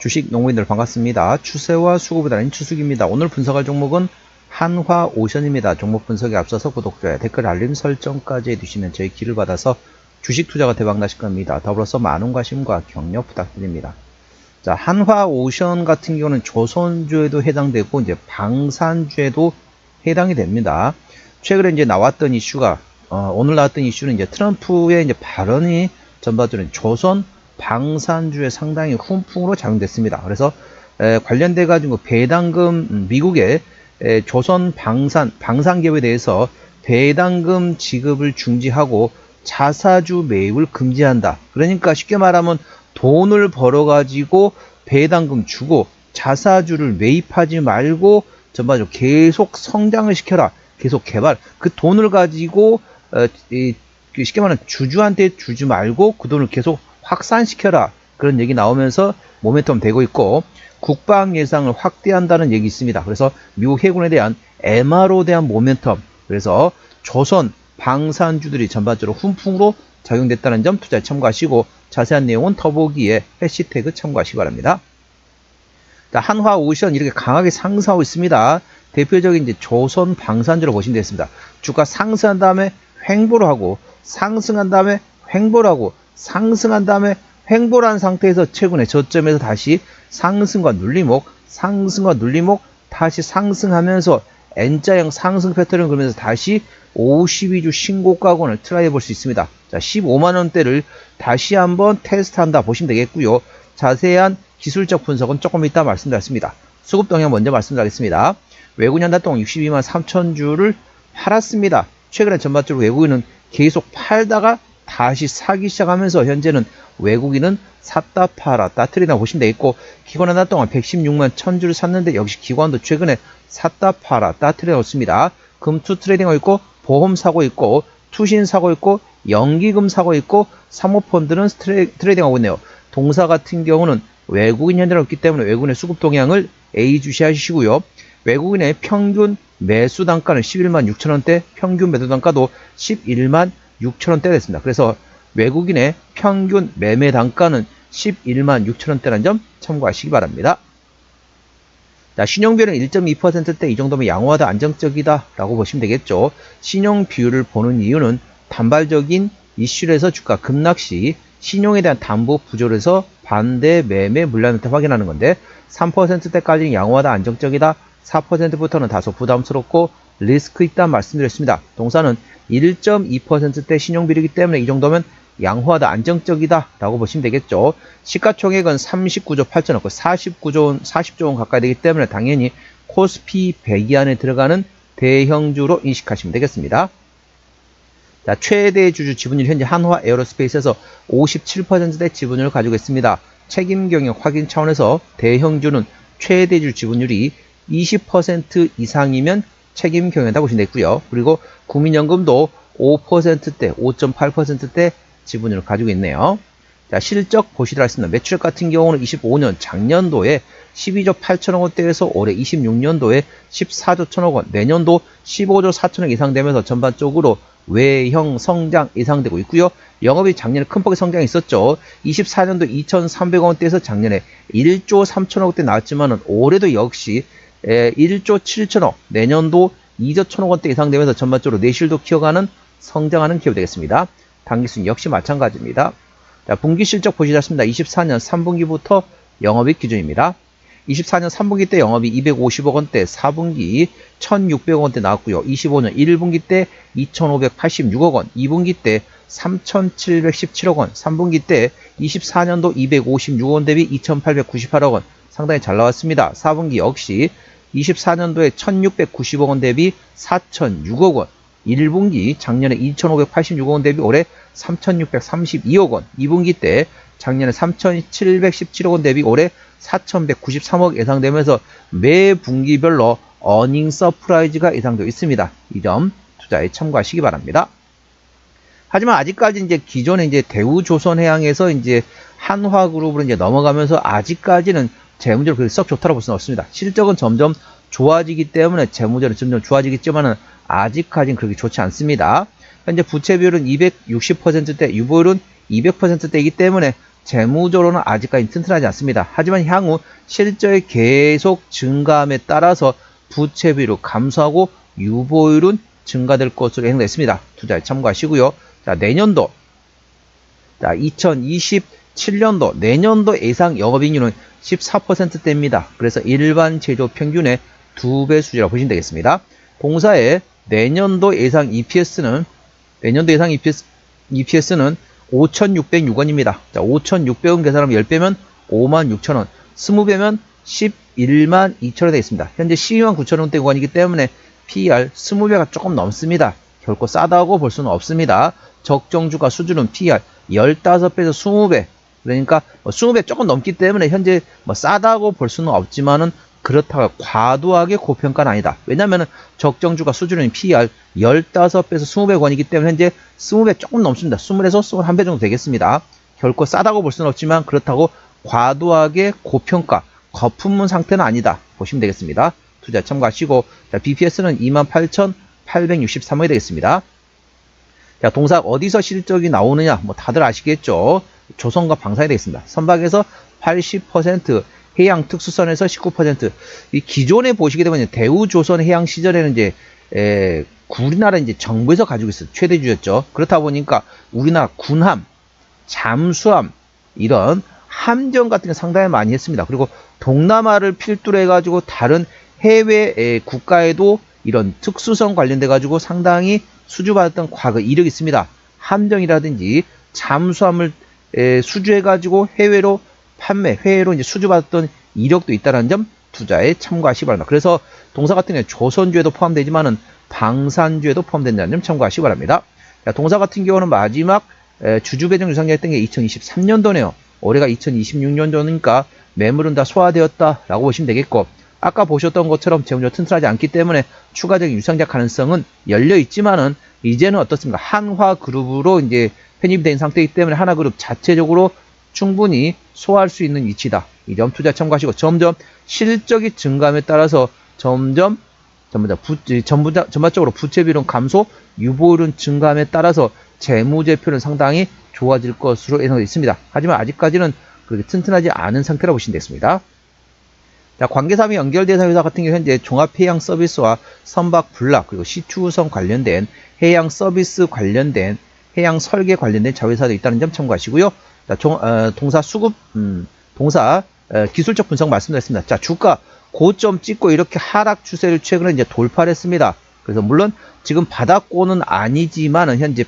주식 농부인들 반갑습니다. 추세와 수급에 달린 추수기입니다. 오늘 분석할 종목은 한화오션입니다. 종목 분석에 앞서서 구독, 좋아요, 댓글, 알림 설정까지 해두시면 저희 길을 받아서 주식 투자가 대박나실 겁니다. 더불어서 많은 관심과 격려 부탁드립니다. 자, 한화오션 같은 경우는 조선주에도 해당되고 이제 방산주에도 해당이 됩니다. 최근에 이제 나왔던 이슈가 오늘 나왔던 이슈는 이제 트럼프의 이제 발언이 전반적으로 조선 방산주에 상당히 훈풍으로 작용됐습니다. 그래서 관련돼 가지고 배당금 미국의 조선 방산기업에 대해서 배당금 지급을 중지하고 자사주 매입을 금지한다. 그러니까 쉽게 말하면 돈을 벌어 가지고 배당금 주고 자사주를 매입하지 말고 전반적으로 계속 성장을 시켜라. 계속 개발. 그 돈을 가지고 쉽게 말하면 주주한테 주지 말고 그 돈을 계속 확산시켜라. 그런 얘기 나오면서 모멘텀 되고 있고, 국방 예상을 확대한다는 얘기 있습니다. 그래서 미국 해군에 대한 MRO 대한 모멘텀, 그래서 조선 방산주들이 전반적으로 훈풍으로 작용됐다는 점 투자에 참고하시고, 자세한 내용은 더보기에 해시태그 참고하시기 바랍니다. 자, 한화오션 이렇게 강하게 상승하고 있습니다. 대표적인 이제 조선 방산주로 보시면 되겠습니다. 주가 상승한 다음에 횡보를 하고, 상승한 다음에 횡보를 하고, 상승한 다음에 횡보를 한 상태에서 최근에 저점에서 다시 상승과 눌림목, 상승과 눌림목, 다시 상승하면서 N자형 상승 패턴을 그리면서 다시 52주 신고가권을 트라이 해볼 수 있습니다. 자, 15만원대를 다시 한번 테스트한다 보시면 되겠고요. 자세한 기술적 분석은 조금 이따 말씀드리겠습니다. 수급 동향 먼저 말씀드리겠습니다. 외국인 한 달 동안 62만 3천 주를 팔았습니다. 최근에 전반적으로 외국인은 계속 팔다가 다시 사기 시작하면서 현재는 외국인은 샀다 팔았다 트레이딩 보시면 되겠고, 기관 한 달 동안 116만 1000주를 샀는데 역시 기관도 최근에 샀다 팔았다 트레이딩 있습니다. 금투 트레이딩하고 있고, 보험 사고 있고, 투신 사고 있고, 연기금 사고 있고, 사모펀드는 트레이딩하고 있네요. 동사 같은 경우는 외국인 현재는 없기 때문에 외국인의 수급 동향을 예의주시하시고요. 외국인의 평균 매수 단가는 11만 6천원대, 평균 매도 단가도 11만 6천원대 됐습니다. 그래서 외국인의 평균 매매 단가는 11만 6천원대라는 점 참고하시기 바랍니다. 자, 신용비율은 1.2%대 이 정도면 양호하다, 안정적이다 라고 보시면 되겠죠. 신용 비율을 보는 이유는 단발적인 이슈에서 주가 급락 시 신용에 대한 담보 부조에서 반대 매매 물량 형태 확인하는 건데, 3%대까지는 양호하다, 안정적이다, 4%부터는 다소 부담스럽고 리스크 있다 말씀드렸습니다. 동사는 1.2%대 신용비율이기 때문에 이 정도면 양호하다, 안정적이다 라고 보시면 되겠죠. 시가총액은 39조 8천억, 40조 원 가까이 되기 때문에 당연히 코스피 100위 안에 들어가는 대형주로 인식하시면 되겠습니다. 자, 최대 주주 지분율 현재 한화 에어로스페이스에서 57%대 지분율을 가지고 있습니다. 책임 경영 확인 차원에서 대형주는 최대 주주 지분율이 20% 이상이면 책임 경영이다 보시면 되겠고요. 그리고 국민연금도 5%대, 5.8%대 지분율을 가지고 있네요. 자, 실적 보시도록 하겠습니다. 매출액 같은 경우는 25년 작년도에 12조 8천억 원대에서 올해 26년도에 14조 1천억 원, 내년도 15조 4천억 이상 되면서 전반적으로 외형 성장 예상되고 있고요. 영업이 작년에 큰 폭의 성장이 있었죠. 24년도 2,300억 원대에서 작년에 1조 3천억 원대 나왔지만 올해도 역시 1조 7천억, 내년도 2조 1천억 원대 이상 되면서 전반적으로 내실도 키워가는 성장하는 기업이 되겠습니다. 당기순 역시 마찬가지입니다. 자, 분기 실적 보시겠습니다. 24년 3분기부터 영업이익 기준입니다. 24년 3분기 때 영업이 250억 원대, 4분기 1,600억 원대 나왔고요. 25년 1분기 때 2,586억 원, 2분기 때 3,717억 원, 3분기 때 24년도 256억 원 대비 2,898억 원, 상당히 잘 나왔습니다. 4분기 역시 24년도에 1,690억 원 대비 4,006억 원, 1분기 작년에 2,586억 원 대비 올해 3,632억 원, 2분기 때 작년에 3,717억 원 대비 올해 4,193억 예상되면서 매 분기별로 어닝 서프라이즈가 예상되어 있습니다. 이 점 투자에 참고하시기 바랍니다. 하지만 아직까지 이제 기존에 이제 대우조선해양에서 이제 한화그룹으로 이제 넘어가면서 아직까지는 재무제로 그렇게 썩 좋다고 볼 수는 없습니다. 실적은 점점 좋아지기 때문에 재무제로 점점 좋아지겠지만은 아직까지는 그렇게 좋지 않습니다. 현재 부채 비율은 260%대, 유보율은 200%대이기 때문에 재무적으로는 아직까지 튼튼하지 않습니다. 하지만 향후 실적이 계속 증가함에 따라서 부채 비율을 감소하고 유보율은 증가될 것으로 예상됐습니다. 투자에 참고하시고요. 자, 내년도, 자, 2027년도, 내년도 예상 영업이익률은 14%대입니다. 그래서 일반 제조 평균의 2배 수준이라고 보시면 되겠습니다. 동사의 내년도 예상 EPS는 5,606원입니다. 자, 5,600원 계산하면 10배면 56,000원, 20배면 11만 2천원 되겠습니다. 현재 12만 9천원대 구간이기 때문에 PER 20배가 조금 넘습니다. 결코 싸다고 볼 수는 없습니다. 적정주가 수준은 PER 15배에서 20배, 그러니까 20배 조금 넘기 때문에 현재 싸다고 볼 수는 없지만은 그렇다고 과도하게 고평가는 아니다. 왜냐면은 적정주가 수준은 PER 15배에서 20배 구간이기 때문에 현재 20배 조금 넘습니다. 20에서 21배 정도 되겠습니다. 결코 싸다고 볼 수는 없지만 그렇다고 과도하게 고평가, 거품문 상태는 아니다 보시면 되겠습니다. 투자 참고하시고, 자, BPS는 28,863원이 되겠습니다. 자, 동사 어디서 실적이 나오느냐, 다들 아시겠죠? 조선과 방산이 되겠습니다. 선박에서 80%, 해양 특수선에서 19%. 이 기존에 보시게 되면 대우조선 해양 시절에는 이제 우리나라 이제 정부에서 가지고 있어요. 최대주였죠. 그렇다 보니까 우리나라 군함, 잠수함, 이런 함정 같은 게 상당히 많이 했습니다. 그리고 동남아를 필두로 해가지고 다른 해외 국가에도 이런 특수선 관련돼 가지고 상당히 수주받았던 과거 이력이 있습니다. 함정이라든지 잠수함을 수주해 가지고 해외로 해외로 이제 수주받았던 이력도 있다는 점 투자에 참고하시기 바랍니다. 그래서 동사 같은 경우에 조선주에도 포함되지만은 방산주에도 포함된다는 점 참고하시기 바랍니다. 자, 동사 같은 경우는 마지막 주주 배정 유상기했던 게 2023년도네요. 올해가 2026년도니까 매물은 다 소화되었다라고 보시면 되겠고, 아까 보셨던 것처럼 재무적으로 튼튼하지 않기 때문에 추가적인 유상작 가능성은 열려 있지만은 이제는 어떻습니까? 한화그룹으로 이제 편입이 된 상태이기 때문에 하나그룹 자체적으로 충분히 소화할 수 있는 위치다. 이 점 투자 참고하시고, 점점 실적이 증가함에 따라서 전반적으로 부채 비율은 감소, 유보율은 증가함에 따라서 재무제표는 상당히 좋아질 것으로 예상되어 있습니다. 하지만 아직까지는 그렇게 튼튼하지 않은 상태라고 보시면 되겠습니다. 자, 관계사업이 연결된 회사 같은 경우 현재 종합해양 서비스와 선박 분락 그리고 시추선 관련된 해양 서비스 관련된 해양 설계 관련된 자회사도 있다는 점 참고하시고요. 자, 기술적 분석 말씀드렸습니다. 자, 주가 고점 찍고 이렇게 하락 추세를 최근에 이제 돌파를 했습니다. 그래서 물론 지금 바닥권은 아니지만은 현재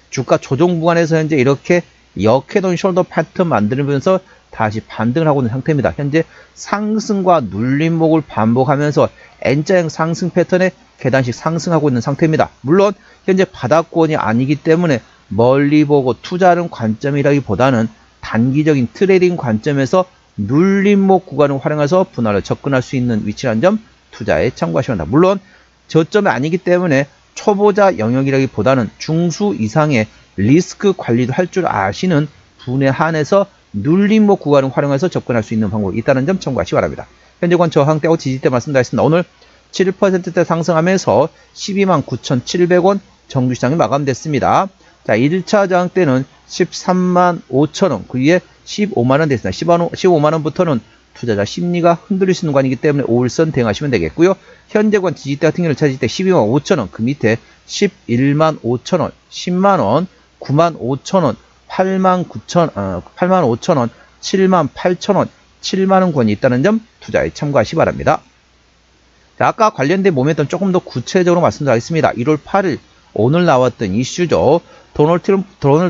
주가 조정 구간에서 현재 이렇게 역회동 숄더 패턴 만들면서 다시 반등을 하고 있는 상태입니다. 현재 상승과 눌림목을 반복하면서 N자형 상승 패턴에 계단식 상승하고 있는 상태입니다. 물론 현재 바닥권이 아니기 때문에 멀리 보고 투자하는 관점이라기보다는 단기적인 트레이딩 관점에서 눌림목 구간을 활용해서 분할을 접근할 수 있는 위치라는 점 투자에 참고하셔야 한다. 물론 저점이 아니기 때문에 초보자 영역이라기보다는 중수 이상의 리스크 관리도 할 줄 아시는 분에 한해서 눌림목 구간을 활용해서 접근할 수 있는 방법이 있다는 점 참고하시기 바랍니다. 현재권 저항대하고 지지대 말씀드렸습니다. 오늘 7%대 상승하면서 129,700원 정주시장이 마감됐습니다. 자, 1차 저항대는 13만 5천원, 그 위에 15만원 됐습니다. 15만원부터는 투자자 심리가 흔들릴 수 있는 구간이기 때문에 5일선 대응하시면 되겠고요. 현재권 지지대 같은 경우는 차지대 12만 5천원, 그 밑에 11만 5천원, 10만원, 9만 5천원, 8만 5천원, 7만 8천원, 7만원 권이 있다는 점 투자에 참고하시기 바랍니다. 자, 아까 관련된 모멘텀 조금 더 구체적으로 말씀드리겠습니다. 1월 8일 오늘 나왔던 이슈죠. 도널드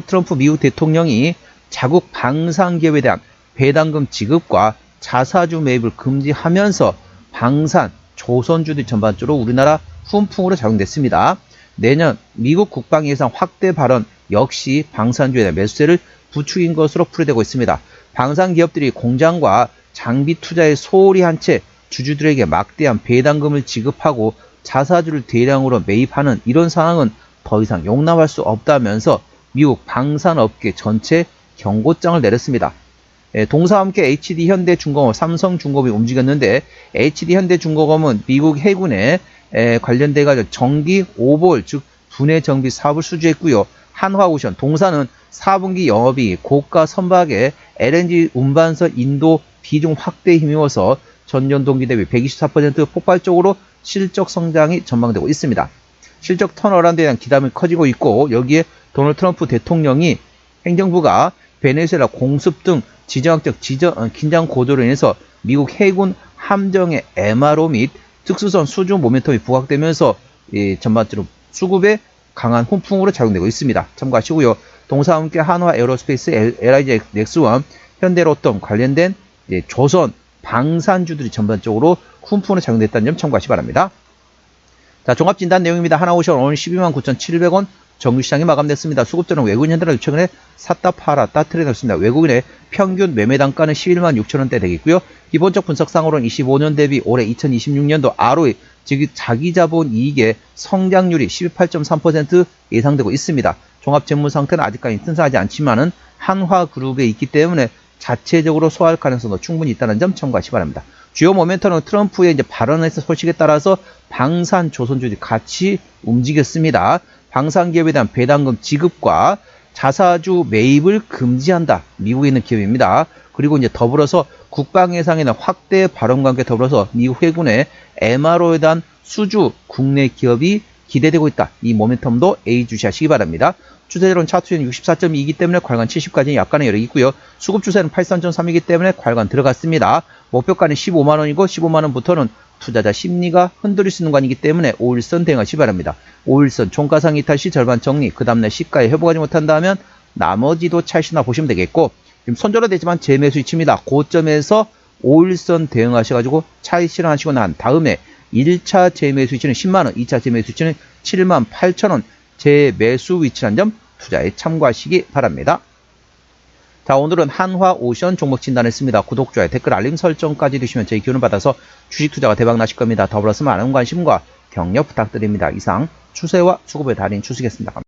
트럼프 미국 대통령이 자국 방산기업에 대한 배당금 지급과 자사주 매입을 금지하면서 방산, 조선주들 전반적으로 우리나라 훈풍으로 작용됐습니다. 내년 미국 국방 예산 확대 발언 역시 방산주에 대한 매수세를 부추긴 것으로 풀이되고 있습니다. 방산 기업들이 공장과 장비 투자에 소홀히 한 채 주주들에게 막대한 배당금을 지급하고 자사주를 대량으로 매입하는 이런 상황은 더 이상 용납할 수 없다면서 미국 방산업계 전체 경고장을 내렸습니다. 동사와 함께 HD현대중공업, 삼성중공업이 움직였는데 HD현대중공업은 미국 해군에 관련돼 가지고 정기 오볼 즉 분해 정비 사업을 수주했고요. 한화오션, 동사는 4분기 영업이 고가 선박의 LNG 운반선 인도 비중 확대에 힘입어서 전년 동기 대비 124% 폭발적으로 실적 성장이 전망되고 있습니다. 실적 턴어라운드에 대한 기대감이 커지고 있고, 여기에 도널드 트럼프 대통령이 행정부가 베네수엘라 공습 등 지정학적 긴장 고조로 인해서 미국 해군 함정의 MRO 및 특수선 수주 모멘텀이 부각되면서 전반적으로 수급에 강한 훈풍으로 작용되고 있습니다. 참고하시고요. 동사와 함께 한화 에어로스페이스, LIG 넥스원, 현대로톰 관련된 조선 방산주들이 전반적으로 훈풍으로 작용됐다는 점 참고하시기 바랍니다. 자, 종합진단 내용입니다. 하나오션 오늘 129,700원 정규시장이 마감됐습니다. 수급자는 외국인 현대를 최근에 샀다 팔아 따트려 놓습니다. 외국인의 평균 매매 단가는 116,000원대 되겠고요. 기본적 분석상으로는 25년 대비 올해 2026년도 ROE, 즉 자기 자본 이익의 성장률이 18.3% 예상되고 있습니다. 종합 재무 상태는 아직까지 튼튼하지 않지만은 한화그룹에 있기 때문에 자체적으로 소화할 가능성도 충분히 있다는 점 참고하시기 바랍니다. 주요 모멘텀은 트럼프의 발언에서 소식에 따라서 방산 조선주들이 같이 움직였습니다. 방산기업에 대한 배당금 지급과 자사주 매입을 금지한다. 미국에 있는 기업입니다. 그리고 더불어서 국방 예산에 대한 확대 발언과 함께 더불어서 미국 해군의 MRO에 대한 수주 국내 기업이 기대되고 있다. 이 모멘텀도 예의주시하시기 바랍니다. 추세로는 차트는 64.2이기 때문에 괄관 70까지는 약간의 여력이 있고요. 수급 추세는 83.3이기 때문에 괄관 들어갔습니다. 목표가는 15만원이고 15만원부터는 투자자 심리가 흔들릴 수 있는 관이기 때문에 5일선 대응하시기 바랍니다. 5일선 종가상 이탈 시 절반 정리, 그 다음날 시가에 회복하지 못한다면 나머지도 차익이나 보시면 되겠고, 지금 손절은 되지만 재매수 위치입니다. 고점에서 5일선 대응하셔가지고 차익 실현하시고 난 다음에 1차 재매수 위치는 10만원, 2차 재매수 위치는 78,000원 재매수 위치라는 점 투자에 참고하시기 바랍니다. 자, 오늘은 한화오션 종목 진단했습니다. 구독, 좋아요, 댓글, 알림 설정까지 해주시면 저희 기운을 받아서 주식 투자가 대박 나실 겁니다. 더불어서 많은 관심과 격려 부탁드립니다. 이상 추세와 수급의 달인 추수겠습니다.